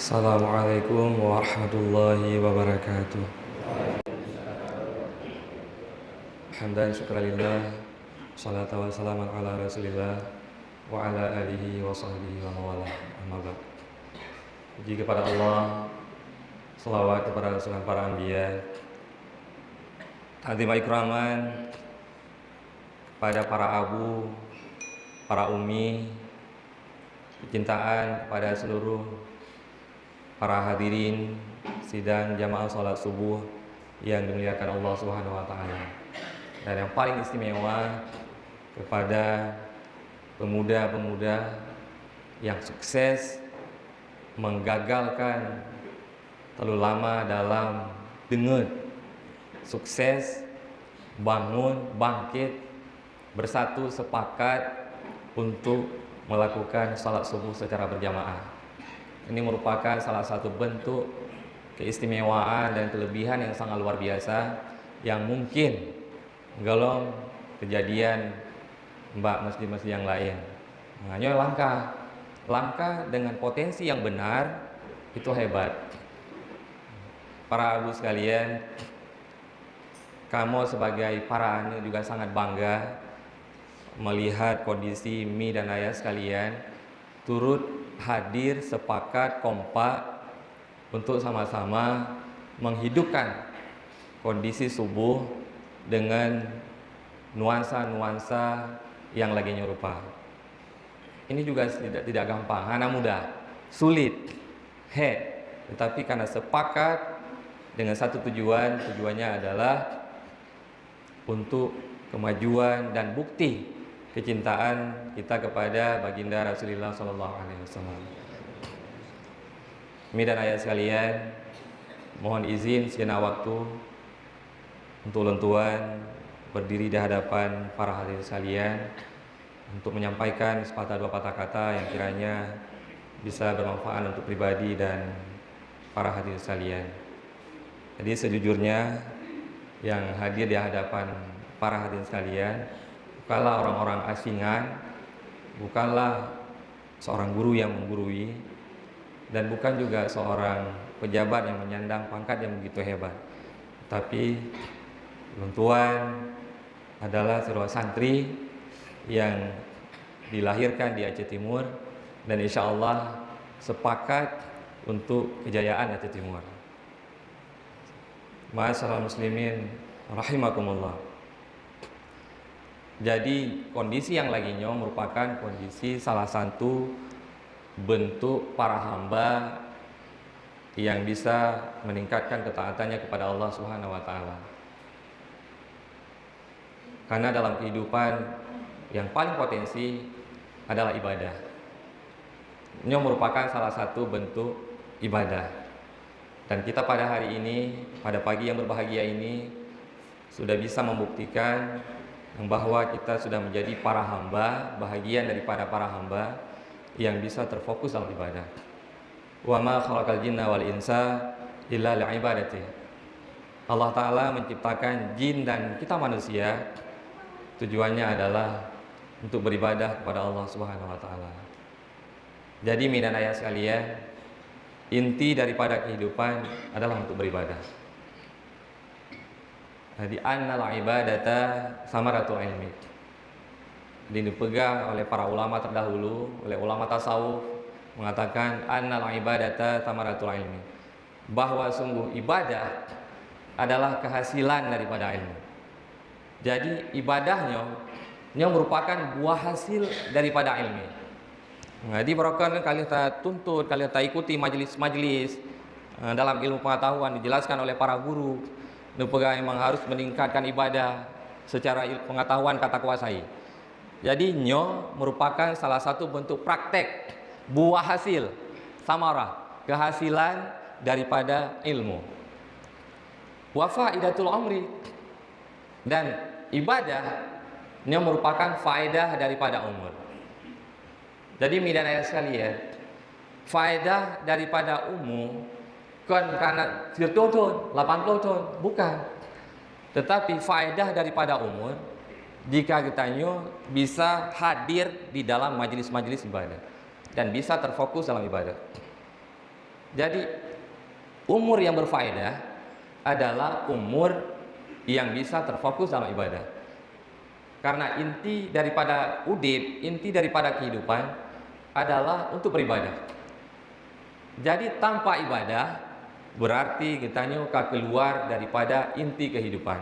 Assalamualaikum warahmatullahi wabarakatuh. Hamdan syukralillah, salatu wassalamu ala rasulillah wa ala alihi wa sahbihi wa mawalah, amma ba'd. Puji kepada Allah, selawat kepada rasulullah para anbiya, ta'zim wa ikraman kepada para abu, para umi, kecintaan kepada seluruh para hadirin sidang jamaah salat subuh yang dimuliakan Allah Subhanahu wa taala. Dan yang paling istimewa kepada pemuda-pemuda yang sukses menggagalkan terlalu lama dalam dengut, sukses bangun, bangkit, bersatu sepakat untuk melakukan salat subuh secara berjamaah. Ini merupakan salah satu bentuk keistimewaan dan kelebihan yang sangat luar biasa yang mungkin belum kejadian masjid-masjid yang lain. Hanya langkah dengan potensi yang benar itu hebat. Para ibu sekalian, kamu sebagai para anak juga sangat bangga melihat kondisi Mi dan Ayah sekalian turut hadir sepakat kompak untuk sama-sama menghidupkan kondisi subuh dengan nuansa-nuansa yang lagi nyerupa. Ini juga tidak gampang, anak muda, sulit, tetapi karena sepakat dengan satu tujuannya adalah untuk kemajuan dan bukti kecintaan kita kepada baginda Rasulullah SAW. Mi dan ayah sekalian, mohon izin sejenak waktu untuk lentuan berdiri di hadapan para hadirin sekalian untuk menyampaikan sepatah dua patah kata yang kiranya bisa bermanfaat untuk pribadi dan para hadirin sekalian. Jadi sejujurnya yang hadir di hadapan para hadirin sekalian bukanlah orang-orang asingan, bukanlah seorang guru yang menggurui, dan bukan juga seorang pejabat yang menyandang pangkat yang begitu hebat. Tapi Luntuan adalah sebuah santri yang dilahirkan di Aceh Timur dan insya Allah sepakat untuk kejayaan Aceh Timur. Ma'asyiral muslimin rahimakumullah. Jadi kondisi yang lagi nyong merupakan kondisi salah satu bentuk para hamba yang bisa meningkatkan ketaatannya kepada Allah Subhanahu wa taala. Karena dalam kehidupan yang paling potensi adalah ibadah. Ini merupakan salah satu bentuk ibadah. Dan kita pada hari ini, pada pagi yang berbahagia ini, sudah bisa membuktikan bahwa kita sudah menjadi para hamba, bahagian daripada para hamba yang bisa terfokus dalam ibadah. Wa ma khalaqal jinna wal insa illa li'ibadati. Allah Ta'ala menciptakan jin dan kita manusia tujuannya adalah untuk beribadah kepada Allah Subhanahu wa taala. Jadi mi dan ayah sekalian, inti daripada kehidupan adalah untuk beribadah. Jadi annal ibadata samaratul ilmi. Dipegang oleh para ulama terdahulu, oleh ulama tasawuf mengatakan annal ibadata samaratul ilmi. Bahwa sungguh ibadah adalah kehasilan daripada ilmu. Jadi ibadahnya merupakan buah hasil daripada ilmu. Jadi barangkali kalian tak tuntut, kalian tak ikuti majelis-majelis dalam ilmu pengetahuan dijelaskan oleh para guru. Nupegang memang harus meningkatkan ibadah secara pengetahuan kata kuasai. Jadi merupakan salah satu bentuk praktek buah hasil samarah, kehasilan daripada ilmu. Wa faidatul amri, dan ibadah ini merupakan faedah daripada umur. Jadi mi dan ayah sekalian, faedah daripada umur kan karena 10 tahun, 80 tahun, bukan. Tetapi faedah daripada umur jika kitanya bisa hadir di dalam majelis-majelis ibadah dan bisa terfokus dalam ibadah. Jadi umur yang berfaedah adalah umur yang bisa terfokus dalam ibadah. Karena inti daripada udib, inti daripada kehidupan adalah untuk beribadah. Jadi tanpa ibadah berarti kita keluar daripada inti kehidupan.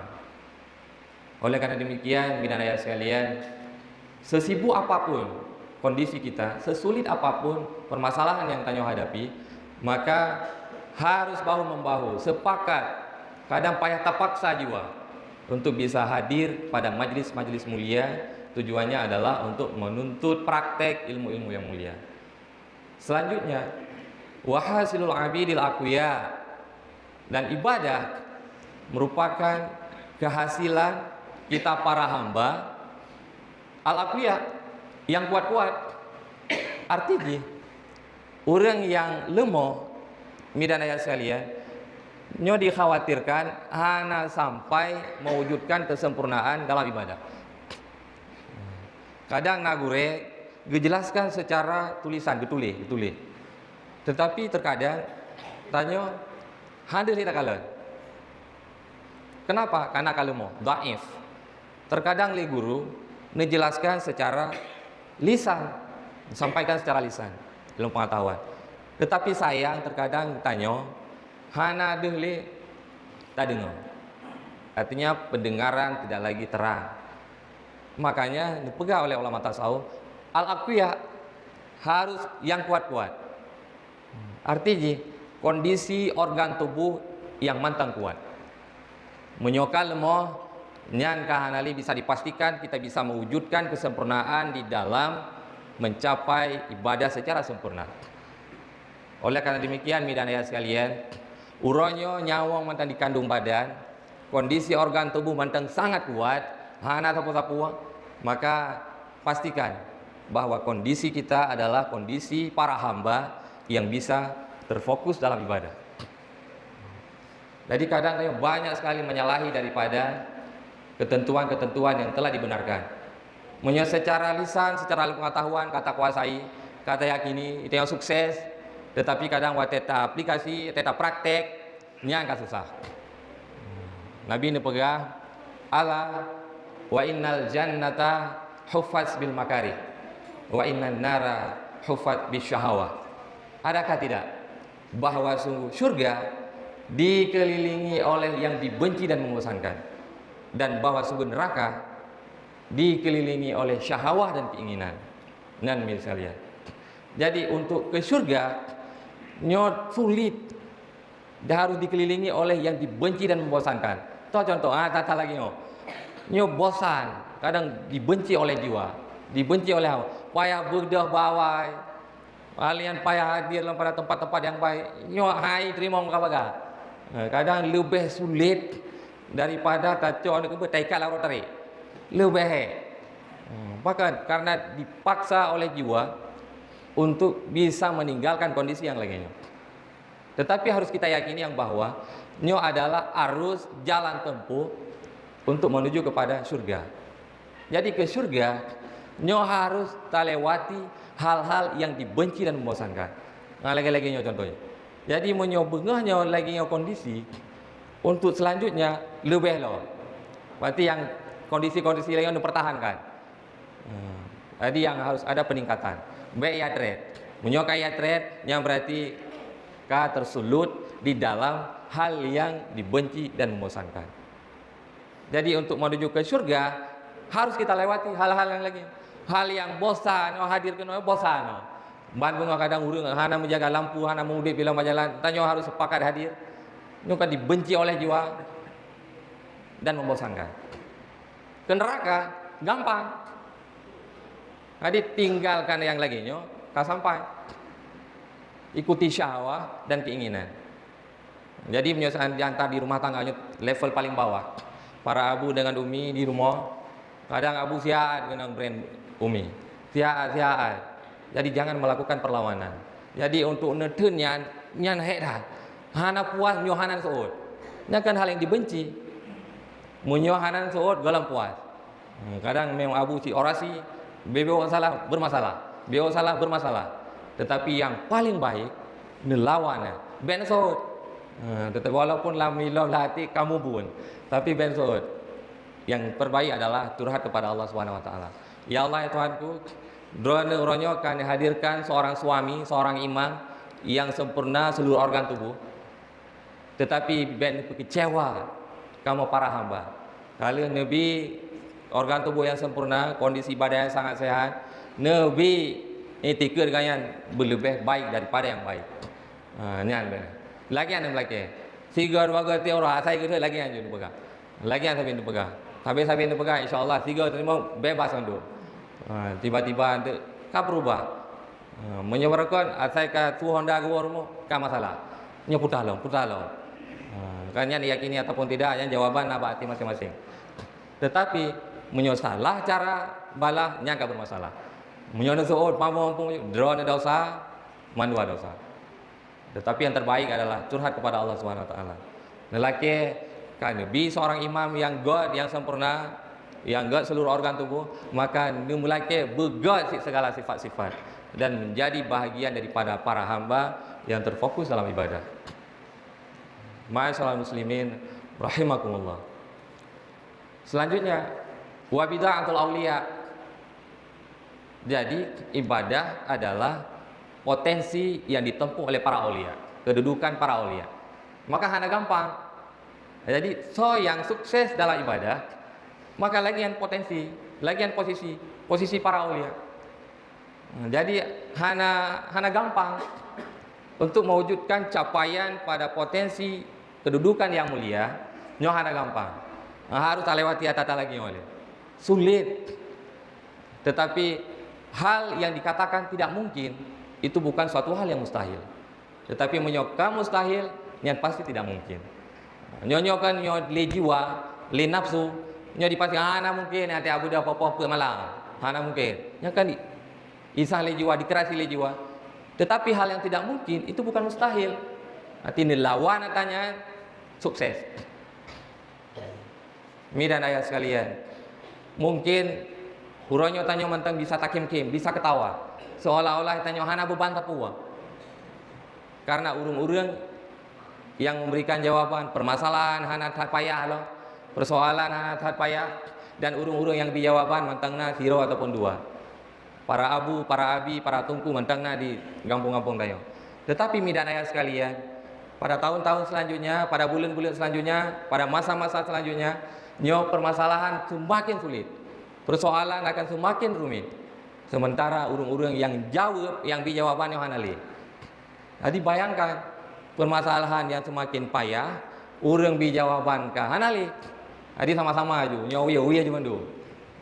Oleh karena demikian, bidadari sekalian, sesibuk apapun kondisi kita, sesulit apapun permasalahan yang kita hadapi, maka harus bahu-membahu, sepakat, kadang payah terpaksa jiwa untuk bisa hadir pada majlis-majlis mulia. Tujuannya adalah untuk menuntut praktek ilmu-ilmu yang mulia. Selanjutnya, wahasilul abidil aqwiya, dan ibadah merupakan kehasilan kita para hamba al-aqwiya, yang kuat-kuat. Artinya orang yang lemah, bidadari sekalian, dikhawatirkan hanya sampai mewujudkan kesempurnaan dalam ibadah. Kadang nagure dijelaskan secara tulisan, getulih. Tetapi terkadang tanya hadir tidak kalian. Kenapa? Karena kalemo dhaif. Terkadang li guru menjelaskan secara lisan, disampaikan secara lisan, ilmu pengetahuan. Tetapi sayang terkadang tanya hana dehli tak dengar. Artinya pendengaran tidak lagi terang. Makanya dipegang oleh ulama tasawuf, al-aqwiya harus yang kuat-kuat. Artinya kondisi organ tubuh yang mantang kuat. Menyokal lemah nyan kahanali bisa dipastikan kita bisa mewujudkan kesempurnaan di dalam mencapai ibadah secara sempurna. Oleh karena demikian, bidadari sekalian, uronyo nyawang mantang di kandung badan, kondisi organ tubuh mantang sangat kuat, hana sapu-sapu, maka pastikan bahwa kondisi kita adalah kondisi para hamba yang bisa terfokus dalam ibadah. Jadi kadang banyak sekali menyalahi daripada ketentuan-ketentuan yang telah dibenarkan. Secara lisan, secara pengetahuan, kata kuasai, kata yakini, itu yang sukses. Tetapi kadang teta aplikasi, teta praktek, ini agak susah. Nabi ini pegang ala wa innal jannata huffaz bil makari wa innan nara huffaz bis syahawah. Adakah tidak bahwa sungguh surga dikelilingi oleh yang dibenci dan membosankan, dan bahwa sungguh neraka dikelilingi oleh syahwah dan keinginan. Dan misalnya, jadi untuk ke surga sulit, dia harus dikelilingi oleh yang dibenci dan membosankan. Contoh, tata lagi bosan, kadang dibenci oleh jiwa, dibenci oleh hawa, payah berdah bawai, kalian payah hadir pada tempat-tempat yang baik, hai terima muka baga. Kadang lebih sulit daripada taco nak bertaikat lawan tarik, lebih. Bahkan karena dipaksa oleh jiwa untuk bisa meninggalkan kondisi yang lainnya. Tetapi harus kita yakini yang bahwa nyo adalah arus jalan tempuh untuk menuju kepada surga. Jadi ke surga nyo harus terlewati hal-hal yang dibenci dan membosankan. Nah, lagi-lagi nyo contohnya. Jadi menyo bengah nyo lagi nyo kondisi untuk selanjutnya lebih loh. Berarti yang kondisi-kondisi lain dipertahankan. Jadi yang harus ada peningkatan. Baik ya trade. Menyoka ya trade yang berarti ka tersulut di dalam hal yang dibenci dan membosankan. Jadi untuk menuju ke surga harus kita lewati hal-hal yang lagi. Hal yang bosan, hadir ke bosan. Bandung kadang urung hana menjaga lampu, hana mengudip bila berjalan, tanya harus sepakat hadir. Itu kan dibenci oleh jiwa dan membosankan. Ke neraka gampang. Jadi tinggalkan yang lagi kau sampai. Ikuti syahwat dan keinginan. Jadi penyelesaian diantar di rumah tangganya level paling bawah. Para abu dengan umi di rumah, kadang abu sihat dengan brand umi. Sihat. Jadi jangan melakukan perlawanan. Jadi untuk neten nyan hedah. Hana puas nyohanan seut. Ini kan hal yang dibenci. Menyohanan seut galam puas. Kadang memang abu si orasi, bebo salah bermasalah. Beo salah bermasalah. Tetapi yang paling baik Nelawan ben sod. Tetapi walaupun lam milau hati kamu pun, tapi ben sod. Yang terbaik adalah curhat kepada Allah Subhanahu wa taala. Ya Allah ya Tuhanku, drone akan hadirkan seorang suami, seorang imam yang sempurna seluruh organ tubuh. Tetapi ben kecewa kamu para hamba. Kalau Nabi organ tubuh yang sempurna, kondisi badan yang sangat sehat, Nabi etika dengan yang berlebih baik daripada yang baik. Ni benar. Lagi yang lagi. Tiga dua kali orang asai kita lagi yang jadi pegang. Lagi yang sampai pegang. Sampai pegang, insyaAllah tiga terima bebas untuk. Tiba-tiba nanti kau berubah. Menyebarkan asai ke tu Honda gua rumah, kau masalah. Nya putar long. Kan yang diyakini ataupun tidak, yang jawaban apa hati masing-masing. Tetapi menyosalah cara balah nyangka bermasalah. Menyosalah mampu drone dosa, mandua dosa. Tetapi yang terbaik adalah curhat kepada Allah Subhanahu wa taala. Lelaki kan Nabi seorang imam yang God yang sempurna, yang God seluruh organ tubuh, maka lelaki begod segala sifat-sifat dan menjadi bahagian daripada para hamba yang terfokus dalam ibadah. Ma'asyiral muslimin rahimakumullah. Selanjutnya wa bid'atul auliya. Jadi ibadah adalah potensi yang ditempuh oleh para aulia, kedudukan para aulia. Maka hanya gampang. Jadi yang sukses dalam ibadah, maka lagian potensi, lagian posisi para aulia. Jadi hanya gampang untuk mewujudkan capaian pada potensi kedudukan yang mulia, hanya gampang. Harus lewati tata lagi oleh. Sulit. Tetapi hal yang dikatakan tidak mungkin itu bukan suatu hal yang mustahil. Tetapi menyoka mustahil yang pasti tidak mungkin. Nyonyokan le jiwa, le nafsu, nyo dipastikan hana mungkin nanti abu dah apa-apa malam. Hana mungkin. Nya kan isah le jiwa, dikerasi le jiwa. Tetapi hal yang tidak mungkin itu bukan mustahil. Nanti lawan tanya sukses. Mi dan ayah sekalian, mungkin huronyo tanya mentang bisa takim-kim, bisa ketawa, seolah-olah tanya hana beban tapua. Karena urung-urung yang memberikan jawaban permasalahan hana tak payah loh, persoalan hana tak payah, dan urung-urung yang dijawaban mentangna hero ataupun dua. Para abu, para abi, para tungku mentangna di kampung-kampung tayo. Tetapi mi dan ayah sekalian, pada tahun-tahun selanjutnya, pada bulan-bulan selanjutnya, pada masa-masa selanjutnya, permasalahan semakin sulit. Persoalan akan semakin rumit. Sementara urung-urung yang jawab, yang dijawabannya hanali. Jadi bayangkan permasalahan yang semakin payah, urung dijawaban ke hanali. Jadi sama-sama aja, nyawi aja mandu.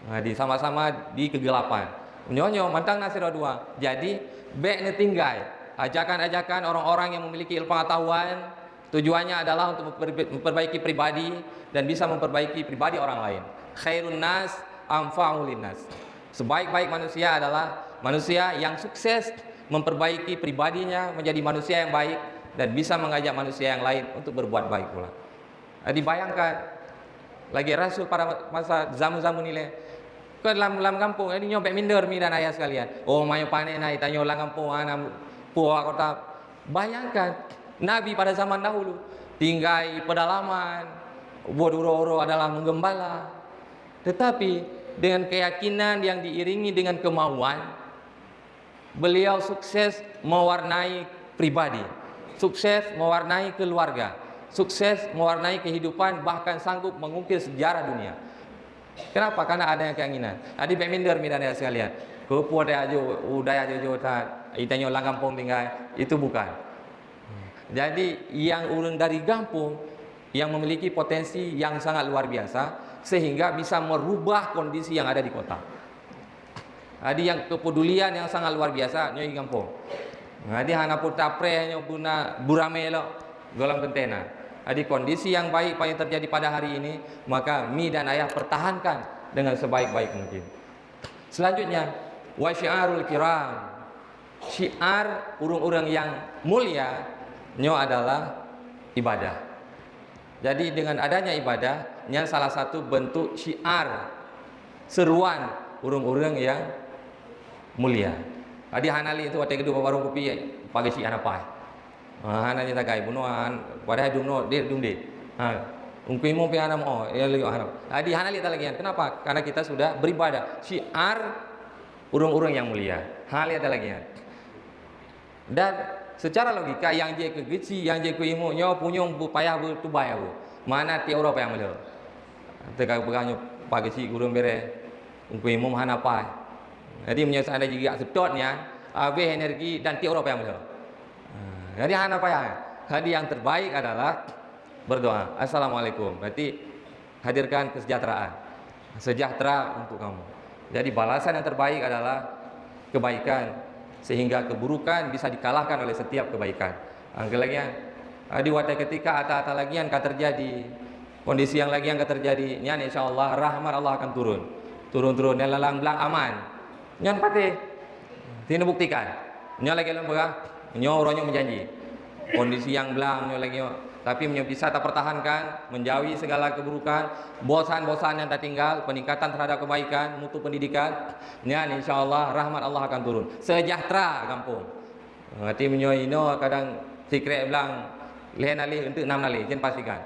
Jadi sama-sama di kegelapan. Nyonyo mantang nasiro dua. Jadi baik tinggal. Ajakan-ajakan orang-orang yang memiliki ilmu pengetahuan, tujuannya adalah untuk memperbaiki pribadi dan bisa memperbaiki pribadi orang lain. Khairun nas anfa'u linnas. Sebaik-baik manusia adalah manusia yang sukses memperbaiki pribadinya menjadi manusia yang baik dan bisa mengajak manusia yang lain untuk berbuat baik pula. Dibayangkan lagi Rasul pada masa zaman-zaman ini ke dalam kampung ini nyobek minder mi dan ayah sekalian. Oh mayo panen ai tanyo lang kampung ana puak kota. Bayangkan Nabi pada zaman dahulu tinggal pedalaman, bodoro adalah menggembala. Tetapi dengan keyakinan yang diiringi dengan kemauan, beliau sukses mewarnai pribadi, sukses mewarnai keluarga, sukses mewarnai kehidupan, bahkan sanggup mengukir sejarah dunia. Kenapa? Karena ada yang keinginan. Adi beminder midan ya sekalian. Kepo ada aja, udaya aja jota, itanyo lang kampung tinggal, itu bukan. Jadi yang urang dari kampung yang memiliki potensi yang sangat luar biasa sehingga bisa merubah kondisi yang ada di kota. Jadi yang kepedulian yang sangat luar biasa nyoi kampung. Jadi hana putra pre nyo guna buramelo golam kentena. Jadi kondisi yang baik yang terjadi pada hari ini, maka mi dan ayah pertahankan dengan sebaik-baik mungkin. Selanjutnya, wa syiarul kiram. Syiar urang-urang yang mulia nyo adalah ibadah. Jadi dengan adanya ibadah, nya salah satu bentuk syiar seruan urang-urang yang mulia. Jadi hanali itu waktu kedua warung kopi pagi syiar apa? Hana ni takai bunuan pada dumno dia dumde. Ungkui mo pe anam ya lagi haram. Di hana lihat lagi kenapa? Karena kita sudah beribadah. Syiar urang-urang yang mulia. Lihat lagi. Dan secara logika yang dia kegeci, yang dia kuimu nyo punyong bu payah bu tu bayar bu. Mana ti Eropa yang melo. Teka peganyo pagi si urang bere. Ungkui mo hana pa. Jadi menyesal ada juga sedotnya, energi dan ti Eropa yang melo. Jadi hana payah. Jadi yang terbaik adalah berdoa. Assalamualaikum. Berarti hadirkan kesejahteraan. Sejahtera untuk kamu. Jadi balasan yang terbaik adalah kebaikan. Sehingga keburukan bisa dikalahkan oleh setiap kebaikan. Angkelagian. Di waktu ketika ata-ata lagian akan terjadi. Kondisi yang lagian akan terjadi. Nyan insyaAllah rahmat Allah akan turun. Turun-turun. Dan lalang belang aman. Nyan pati. Tidak buktikan. Nyan lagi lembaga. Nyo orangnya menjanji kondisi yang belang nyo lagi tapi menyo bisa tak pertahankan menjauhi segala keburukan bosan-bosan yang tak tinggal peningkatan terhadap kebaikan mutu pendidikan nyan insyaallah rahmat Allah akan turun sejahtera kampung nanti menyo ino kadang sikre belang lehen alih untuk 6 alih jen pastikan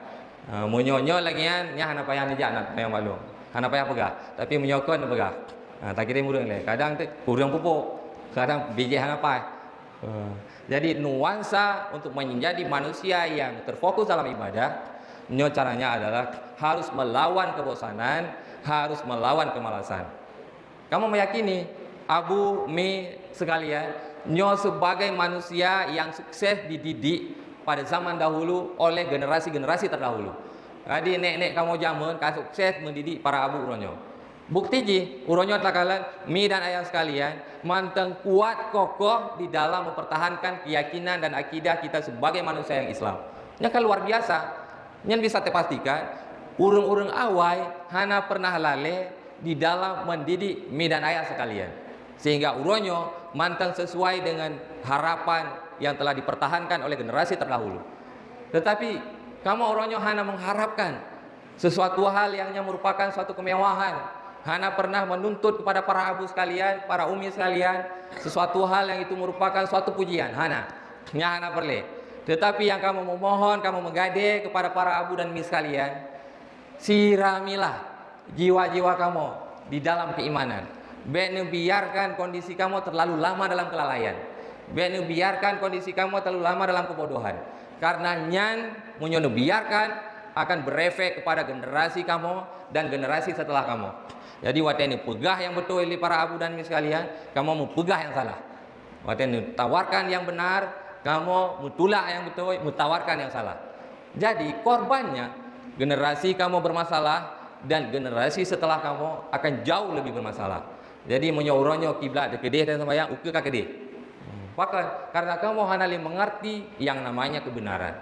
menyo lagi nya hana payah janat yang malu hana payah pegah tapi menyo kon pegah tak kira murang le kadang tu kurang pupuk kadang biji hana payah. Jadi nuansa untuk menjadi manusia yang terfokus dalam ibadah, caranya adalah harus melawan kebosanan, harus melawan kemalasan. Kamu meyakini Abu Mi sekalian, sebagai manusia yang sukses dididik pada zaman dahulu oleh generasi-generasi terdahulu. Jadi nek kamu jaman sukses mendidik para abu uronyo. Bukti ji, uronyo takalan mi dan ayah sekalian manteng kuat kokoh di dalam mempertahankan keyakinan dan akidah kita sebagai manusia yang Islam. Nya kan luar biasa. Nya bisa terpastikan urung-urung awai hana pernah lale di dalam mendidik mi dan ayah sekalian. Sehingga uronyo manteng sesuai dengan harapan yang telah dipertahankan oleh generasi terdahulu. Tetapi kamu uronyo hana mengharapkan sesuatu hal yang merupakan suatu kemewahan. Hana pernah menuntut kepada para abu sekalian, para umi sekalian, sesuatu hal yang itu merupakan suatu pujian. Hana perle. Tetapi yang kamu memohon, kamu menggade kepada para abu dan umi sekalian, siramilah jiwa-jiwa kamu di dalam keimanan. Benu biarkan kondisi kamu terlalu lama dalam kelalaian. Benu biarkan kondisi kamu terlalu lama dalam kebodohan. Karena nyan munyono biarkan akan berefek kepada generasi kamu dan generasi setelah kamu. Jadi waktu ini pegah yang betul oleh para abu dan umi sekalian, kamu mau pegah yang salah. Waktu ini tawarkan yang benar, kamu mutulak yang betul, mutawarkan yang salah. Jadi korbannya generasi kamu bermasalah dan generasi setelah kamu akan jauh lebih bermasalah. Jadi menyauronyo kiblat kedih dan sembahyang uke ka kedih. Bahkan karena kamu hanali mengerti yang namanya kebenaran.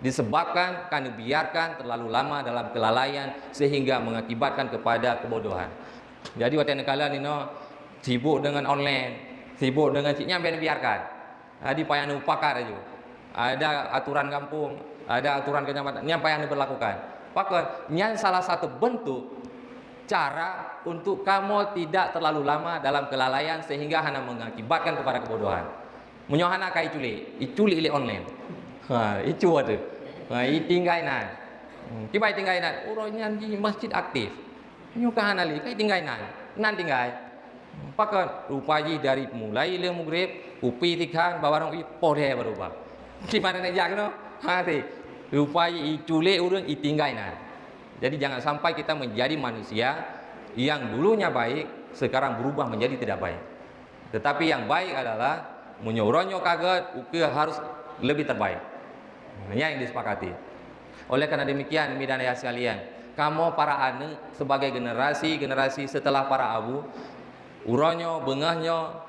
Disebabkan karena biarkan terlalu lama dalam kelalaian sehingga mengakibatkan kepada kebodohan. Jadi waktu kalian ini sibuk dengan online, sibuk dengan ciknya biarkan. Di payah upakar aja. Ada aturan kampung, ada aturan kecamatan, yang payah diberlakukan. Bahkan yang salah satu bentuk cara untuk kamu tidak terlalu lama dalam kelalaian sehingga hanya mengakibatkan kepada kebodohan. Menyohana kai iculi ile online. Itu ada. Tinggalan. Tiba tinggalan. Orangnya di masjid aktif. Nyukahan ali kai tinggalan. Nan tinggal. Pakai rupaji dari mulai le maghrib, upi tikan bawarang upi pore berubah. Di mana nak jak no? Hati. Rupaji icule urang tinggalan. Jadi jangan sampai kita menjadi manusia yang dulunya baik sekarang berubah menjadi tidak baik. Tetapi yang baik adalah menyoronyo kaget, harus lebih terbaik. Ini yang disepakati. Oleh karena demikian, mi dan ayah sekalian, kamu para ane sebagai generasi setelah para abu, uronyo, bengahnya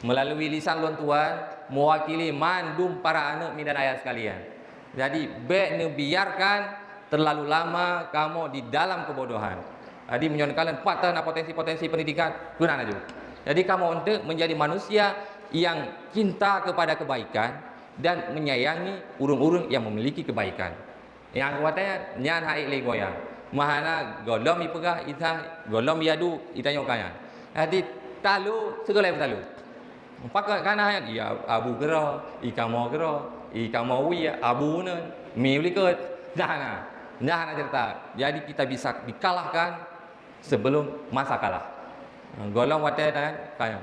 melalui lisan luan Tuhan mewakili mandum para ane mi dan ayah sekalian. Jadi biarkan terlalu lama kamu di dalam kebodohan. Jadi menyonkalkan patah potensi-potensi pendidikan guna aja. Jadi kamu untuk menjadi manusia yang cinta kepada kebaikan dan menyayangi urung-urung yang memiliki kebaikan. Yang kuatnya nyan hai le goyang. Mahana golom ipegah ita golom yadu ita nyokaya. Jadi talu segala talu. Pakai kana ya abu gero, ikamo gero, ikamo wi abu ne, miuli ke. Nah cerita. Jadi kita bisa dikalahkan sebelum masa kalah. Golong wate dan kayak.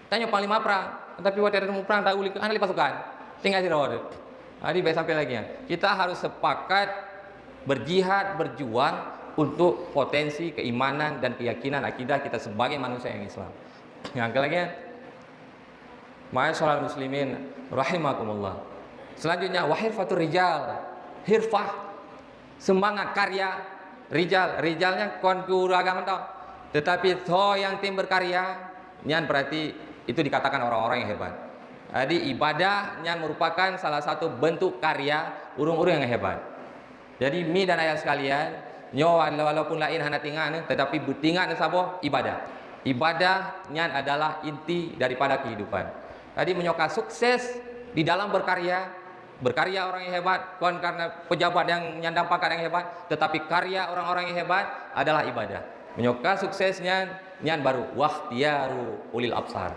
Tanya panglima perang, tapi wate mau perang tak uli ana pasukan. Tinggal sira. Jadi baik sampai lagi ya. Kita harus sepakat berjihad, berjuang untuk potensi keimanan dan keyakinan akidah kita sebagai manusia yang Islam. Yang lagi ya. Ma'asyiral muslimin rahimakumullah. Selanjutnya wahirfatur rijal. Hirfah, semangat karya rijal. Rijalnya kon kuragaman tau. Tetapi to yang tim berkarya, nyan berarti itu dikatakan orang-orang yang hebat. Jadi ibadah nyan merupakan salah satu bentuk karya urung-urung yang hebat. Jadi mi dan ayah sekalian, nyo walaupun lain hana tingan, tetapi betingan sabo ibadah. Ibadah nyan adalah inti daripada kehidupan. Tadi menyoka sukses di dalam berkarya orang yang hebat, bukan karena pejabat yang nyandang pangkat yang hebat, tetapi karya orang-orang yang hebat adalah ibadah. Menyoka suksesnya nyan baru wahtiyaru ulil absar.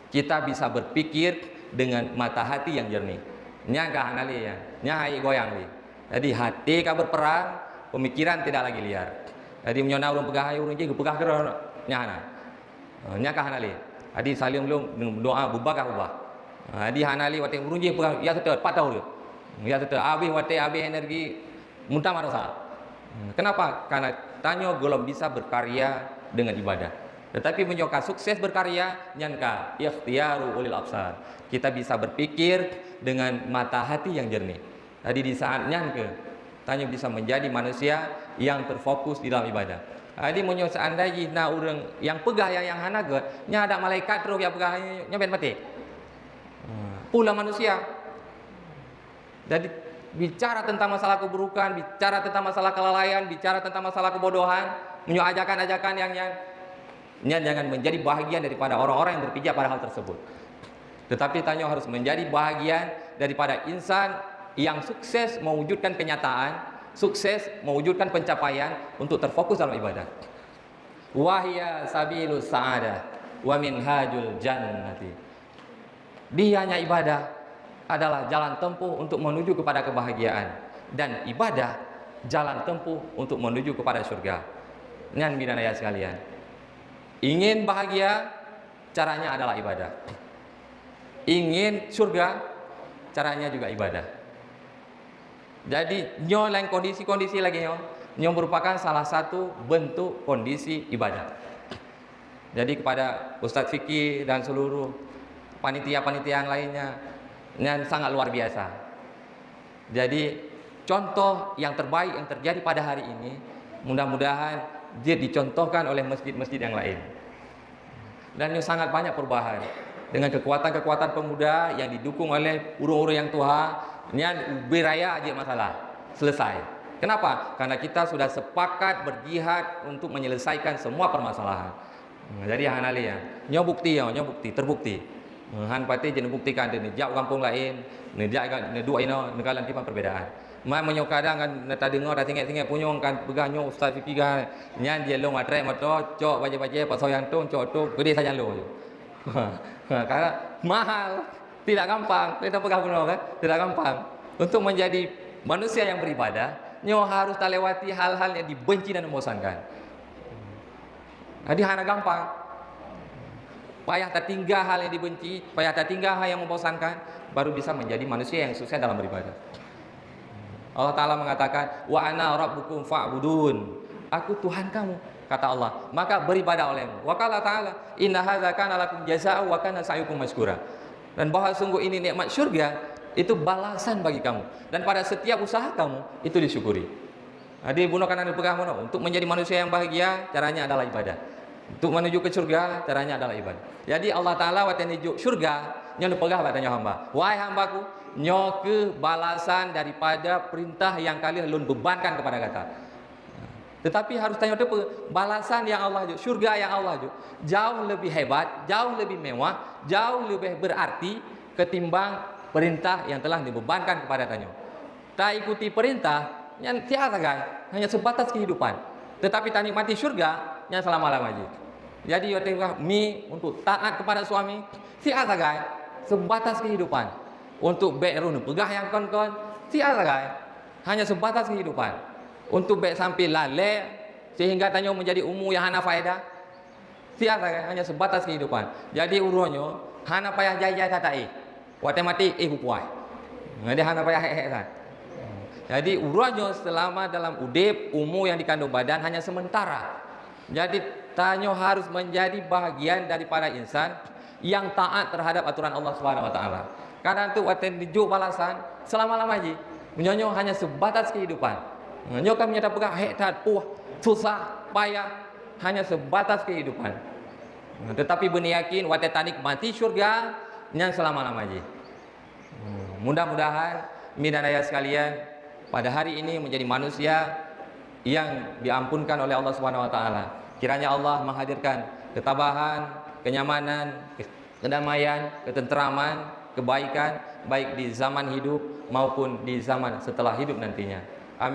Kita bisa berpikir dengan mata hati yang jernih. Nyan ka hanali ya, nyai goyang li. Jadi hati ka berperang, pemikiran tidak lagi liar. Jadi menyona urung pegah urung je pegah kero nyana. Nya ka hanali. Adi saling belum doa bubakah ubah. Adi hanali wate urunji pegang ya tetap patau dia. Ya tetap habis wate habis energi muntah marasa. Kenapa? Karena tanyo belum bisa berkarya dengan ibadah. Tetapi menyoka sukses berkarya nyanka ikhtiyaru ulil absar. Kita bisa berpikir dengan mata hati yang jernih. Tadi di saat nyanke tanyo bisa menjadi manusia yang terfokus di dalam ibadah. Jadi munyo seandainya na urang yang pegah yang hanaga nya ada malaikat terus yang pegah nya ben mati. Pula manusia. Jadi bicara tentang masalah keburukan, bicara tentang masalah kelalaian, bicara tentang masalah kebodohan, munyo ajakan-ajakan yang jangan menjadi bahagian daripada orang-orang yang berpijak pada hal tersebut. Tetapi tanyo harus menjadi bahagian daripada insan yang sukses mewujudkan kenyataan, sukses mewujudkan pencapaian untuk terfokus dalam ibadah. Wahya sabilus sa'adah wa minhajul jannati. Dianya ibadah adalah jalan tempuh untuk menuju kepada kebahagiaan, dan ibadah jalan tempuh untuk menuju kepada surga. Nyan bidana ya sekalian. Ingin bahagia, caranya adalah ibadah. Ingin surga, caranya juga ibadah. Jadi nyo lain kondisi-kondisi lagi nyo merupakan salah satu bentuk kondisi ibadah. Jadi kepada Ustadz Fikih dan seluruh panitia-panitia yang lainnya, yang sangat luar biasa. Jadi contoh yang terbaik yang terjadi pada hari ini, mudah-mudahan dia dicontohkan oleh masjid-masjid yang lain. Dan nyo sangat banyak perubahan dengan kekuatan-kekuatan pemuda yang didukung oleh urung-urung yang tua. Nyan beraya aja masalah selesai. Kenapa? Karena kita sudah sepakat berjihad untuk menyelesaikan semua permasalahan. Jadi hanali ya, nyo bukti terbukti. Han pati jangan buktikan ini jauh kampung lain, ni jaga ni dua ino negara tipan perbedaan. Menyokadang kan neta dengar dah tinggal punyong kan pegahnya Ustaz Fikih kan nyan dia long atre moto cok baca-baca pasal yang tu cok tu gede saja lo. Karena mahal. Tidak gampang, kita pegang benar kan? Tidak gampang. Untuk menjadi manusia yang beribadah, nyo harus terlewati hal-hal yang dibenci dan membosankan. Jadi hana gampang. Payah tertinggal hal yang dibenci, payah tertinggal hal yang membosankan, baru bisa menjadi manusia yang sukses dalam beribadah. Allah Ta'ala mengatakan, wa ana rabbukum fa'budun. Aku Tuhan kamu, kata Allah. Maka beribadah olehmu. Wa qala ta'ala, inna hadza kana lakum jazaa'u wa kana sa'yukum mashkura. Dan bahwa sungguh ini nikmat syurga itu balasan bagi kamu, dan pada setiap usaha kamu itu disyukuri. Jadi bunuh kanan dipegang bunuh. Untuk menjadi manusia yang bahagia caranya adalah ibadah. Untuk menuju ke surga caranya adalah ibadah. Jadi Allah Ta'ala waktu menuju surga nyo pegah katanya hamba. Wahai hambaku, nyo ke balasan daripada perintah yang kalian belum bebankan kepada kata. Tetapi harus tanya depa, balasan yang Allah ju, surga yang Allah ju, jauh lebih hebat, jauh lebih mewah, jauh lebih berarti ketimbang perintah yang telah dibebankan kepada tanyo. Tak ikuti perintah, yang tiada kan, hanya sebatas kehidupan. Tetapi tak nikmati surga, yang selama-lamanya. Jadi mi untuk taat kepada suami, siapa guys? Sebatas kehidupan. Untuk background pegah yang kon-kon, siapa guys? Hanya sebatas kehidupan. Untuk back sampai lalai sehingga tanya menjadi umur yang hana faedah, siapa guys? Hanya sebatas kehidupan. Jadi urunya hana payah jaya tatai. Waktu mati hupuai. Dia hana payah hek-hek. Jadi urunya selama dalam udip umur yang dikandung badan hanya sementara. Jadi tanya harus menjadi bahagian daripada insan yang taat terhadap aturan Allah Subhanahu wa taala. Karena itu waktu dijuk balasan selama-lama ji. Menyonya hanya sebatas kehidupan. Menyonya kan menyata pegah hektat puah susah payah hanya sebatas kehidupan. Tetapi benih yakin waktu tanik mati syurga yang selama-lama ji. Mudah-mudahan mi dan ayah sekalian pada hari ini menjadi manusia yang diampunkan oleh Allah Subhanahu wa taala. Kiranya Allah menghadirkan ketabahan, kenyamanan, kedamaian, ketenteraman, kebaikan baik di zaman hidup maupun di zaman setelah hidup nantinya.